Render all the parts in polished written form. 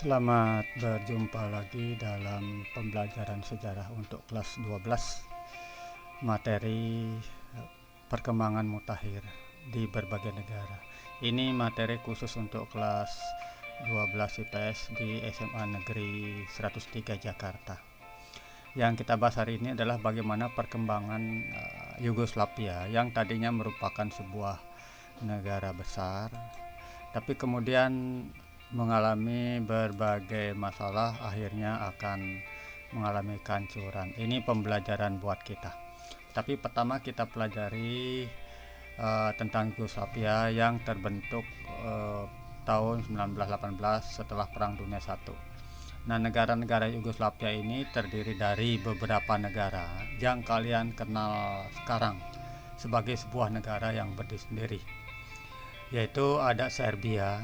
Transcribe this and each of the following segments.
Selamat berjumpa lagi dalam pembelajaran sejarah untuk kelas 12 materi perkembangan mutakhir di berbagai negara. Ini materi khusus untuk kelas 12 IPS di SMA Negeri 103 Jakarta. Yang kita bahas hari ini adalah bagaimana perkembangan Yugoslavia yang tadinya merupakan sebuah negara besar, tapi kemudian mengalami berbagai masalah, akhirnya akan mengalami kehancuran. Ini pembelajaran buat kita. Tapi pertama kita pelajari tentang Yugoslavia yang terbentuk tahun 1918 setelah Perang Dunia I. Nah, negara-negara Yugoslavia ini terdiri dari beberapa negara yang kalian kenal sekarang sebagai sebuah negara yang berdiri sendiri, yaitu ada Serbia,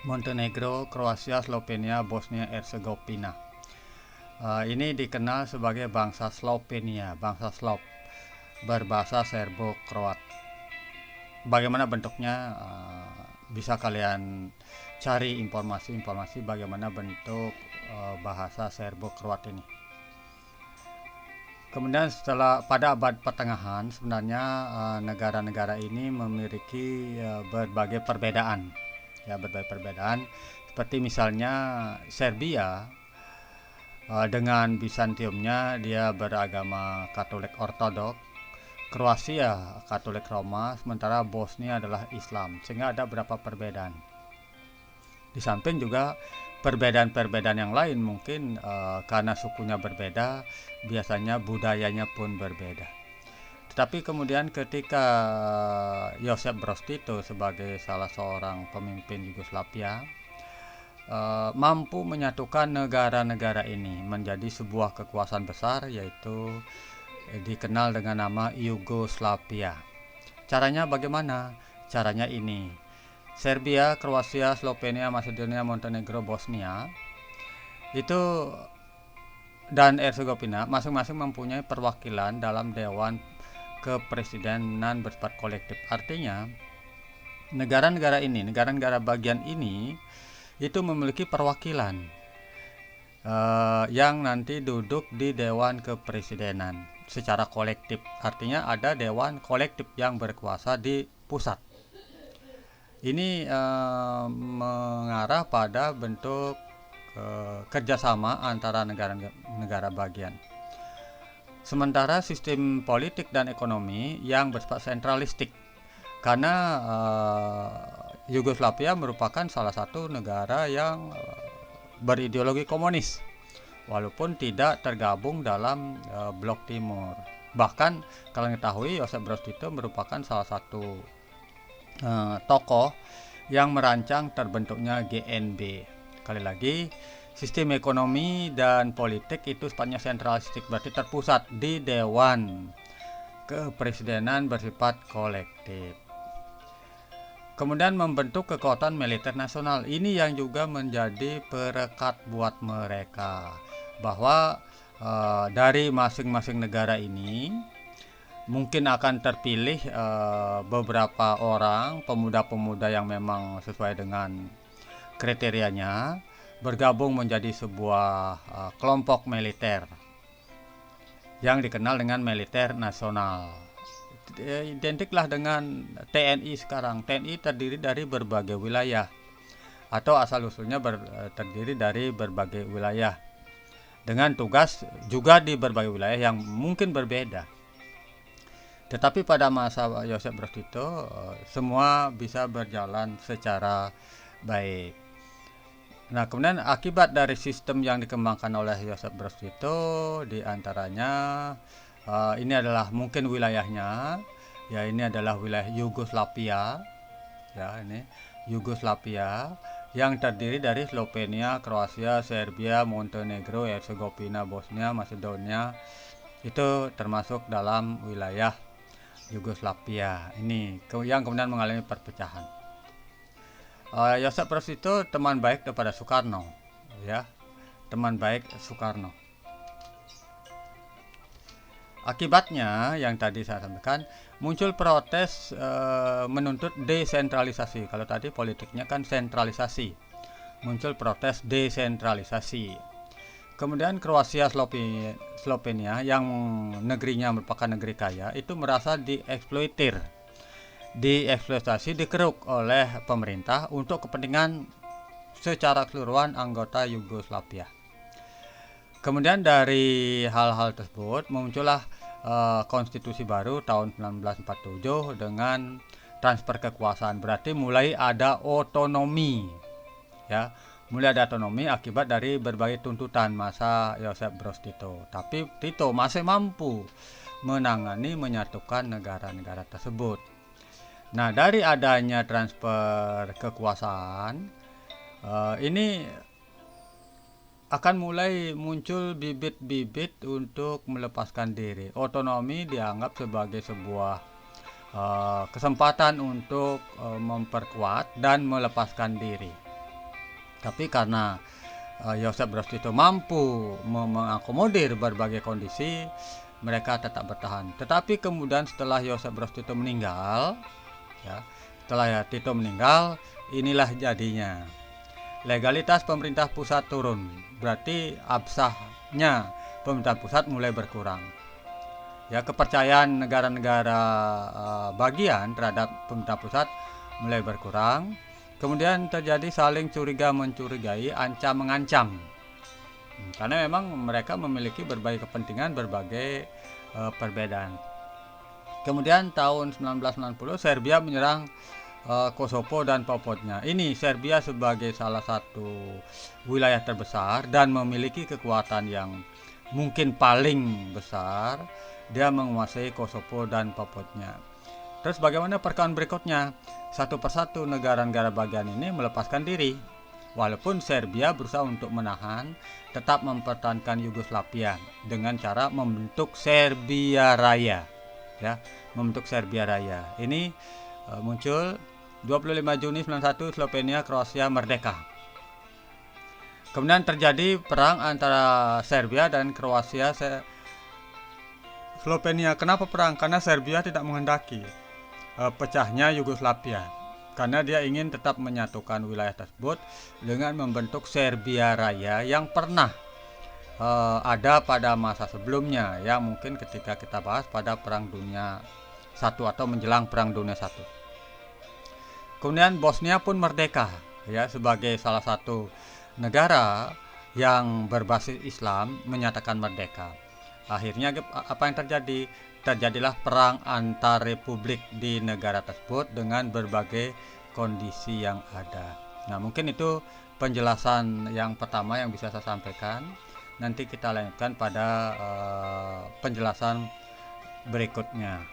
Montenegro, Kroasia, Slovenia, Bosnia Herzegovina. Ini dikenal sebagai bangsa Slovenia, bangsa Slav, berbahasa Serbo-Kroat. Bagaimana bentuknya? Bisa kalian cari informasi bagaimana bentuk bahasa Serbo-Kroat ini. Kemudian pada abad pertengahan sebenarnya negara-negara ini memiliki berbagai perbedaan. Berbagai perbedaan, seperti misalnya Serbia dengan Bizantiumnya dia beragama Katolik Ortodoks, Kroasia Katolik Roma, sementara Bosnia adalah Islam, sehingga ada beberapa perbedaan. Di samping juga perbedaan-perbedaan yang lain mungkin karena sukunya berbeda, biasanya budayanya pun berbeda. Tetapi kemudian ketika Josip Broz Tito sebagai salah seorang pemimpin Yugoslavia mampu menyatukan negara-negara ini menjadi sebuah kekuasaan besar, yaitu dikenal dengan nama Yugoslavia. Caranya bagaimana? Caranya ini: Serbia, Kroasia, Slovenia, Macedonia, Montenegro, Bosnia itu dan Herzegovina masing-masing mempunyai perwakilan dalam Dewan Kepresidenan bersifat kolektif. Artinya negara-negara bagian ini itu memiliki perwakilan yang nanti duduk di Dewan Kepresidenan secara kolektif. Artinya ada dewan kolektif yang berkuasa di pusat. Ini mengarah pada bentuk kerjasama antara negara-negara bagian. Sementara sistem politik dan ekonomi yang bersifat sentralistik, karena Yugoslavia merupakan salah satu negara yang berideologi komunis, walaupun tidak tergabung dalam blok timur. Bahkan kalian ketahui Josip Broz Tito merupakan salah satu tokoh yang merancang terbentuknya GNB. Sekali lagi, sistem ekonomi dan politik itu sifatnya sentralistik, berarti terpusat di Dewan Kepresidenan bersifat kolektif. Kemudian membentuk kekuatan militer nasional. Ini yang juga menjadi perekat buat mereka, bahwa dari masing-masing negara ini mungkin akan terpilih beberapa orang pemuda-pemuda yang memang sesuai dengan kriterianya, bergabung menjadi sebuah kelompok militer yang dikenal dengan militer nasional. Identiklah dengan TNI sekarang. TNI terdiri dari berbagai wilayah, atau asal-usulnya terdiri dari berbagai wilayah dengan tugas juga di berbagai wilayah yang mungkin berbeda. Tetapi pada masa Josip Broz Tito semua bisa berjalan secara baik. Nah, kemudian akibat dari sistem yang dikembangkan oleh Josip Broz Tito diantaranya ini adalah mungkin wilayahnya, ini adalah wilayah Yugoslavia, ini Yugoslavia yang terdiri dari Slovenia, Kroasia, Serbia, Montenegro, Herzegovina, Bosnia, Macedonia, itu termasuk dalam wilayah Yugoslavia ini yang kemudian mengalami perpecahan. Josip Broz Tito teman baik daripada Soekarno, teman baik Soekarno. Akibatnya yang tadi saya sampaikan, muncul protes menuntut desentralisasi. Kalau tadi politiknya kan sentralisasi, muncul protes desentralisasi. Kemudian Kroasia Slovenia yang negerinya merupakan negeri kaya itu merasa dieksploitasi, dikeruk oleh pemerintah untuk kepentingan secara keseluruhan anggota Yugoslavia. Kemudian dari hal-hal tersebut muncullah konstitusi baru tahun 1947 dengan transfer kekuasaan. Berarti mulai ada otonomi, ya, mulai ada otonomi akibat dari berbagai tuntutan masa Josip Broz Tito. Tapi Tito masih mampu menyatukan negara-negara tersebut. Nah, dari adanya transfer kekuasaan ini akan mulai muncul bibit-bibit untuk melepaskan diri. Otonomi dianggap sebagai sebuah kesempatan untuk memperkuat dan melepaskan diri. Tapi karena Josip Broz Tito mampu mengakomodir berbagai kondisi, mereka tetap bertahan. Tetapi kemudian setelah Josip Broz Tito meninggal, inilah jadinya legalitas pemerintah pusat turun. Berarti absahnya pemerintah pusat mulai berkurang. Ya, kepercayaan negara-negara bagian terhadap pemerintah pusat mulai berkurang. Kemudian terjadi saling curiga mencurigai, ancam mengancam. Karena memang mereka memiliki berbagai kepentingan, berbagai perbedaan. Kemudian tahun 1990 Serbia menyerang Kosovo dan Papua. Ini Serbia sebagai salah satu wilayah terbesar dan memiliki kekuatan yang mungkin paling besar, dia menguasai Kosovo dan Papua. Terus bagaimana perkembangan berikutnya? Satu persatu negara-negara bagian ini melepaskan diri. Walaupun Serbia berusaha untuk menahan, tetap mempertahankan Yugoslavia dengan cara membentuk Serbia Raya. Ya, membentuk Serbia Raya. Ini muncul 25 Juni 91 Slovenia Kroasia merdeka. Kemudian terjadi perang antara Serbia dan Kroasia Slovenia. Kenapa perang? Karena Serbia tidak menghendaki pecahnya Yugoslavia. Karena dia ingin tetap menyatukan wilayah tersebut dengan membentuk Serbia Raya yang pernah ada pada masa sebelumnya, yang mungkin ketika kita bahas pada Perang Dunia I atau menjelang Perang Dunia I. Kemudian Bosnia pun merdeka, ya, sebagai salah satu negara yang berbasis Islam menyatakan merdeka. Akhirnya apa yang terjadi? Terjadilah perang antar republik di negara tersebut dengan berbagai kondisi yang ada. Nah, mungkin itu penjelasan yang pertama yang bisa saya sampaikan. Nanti kita lanjutkan pada penjelasan berikutnya.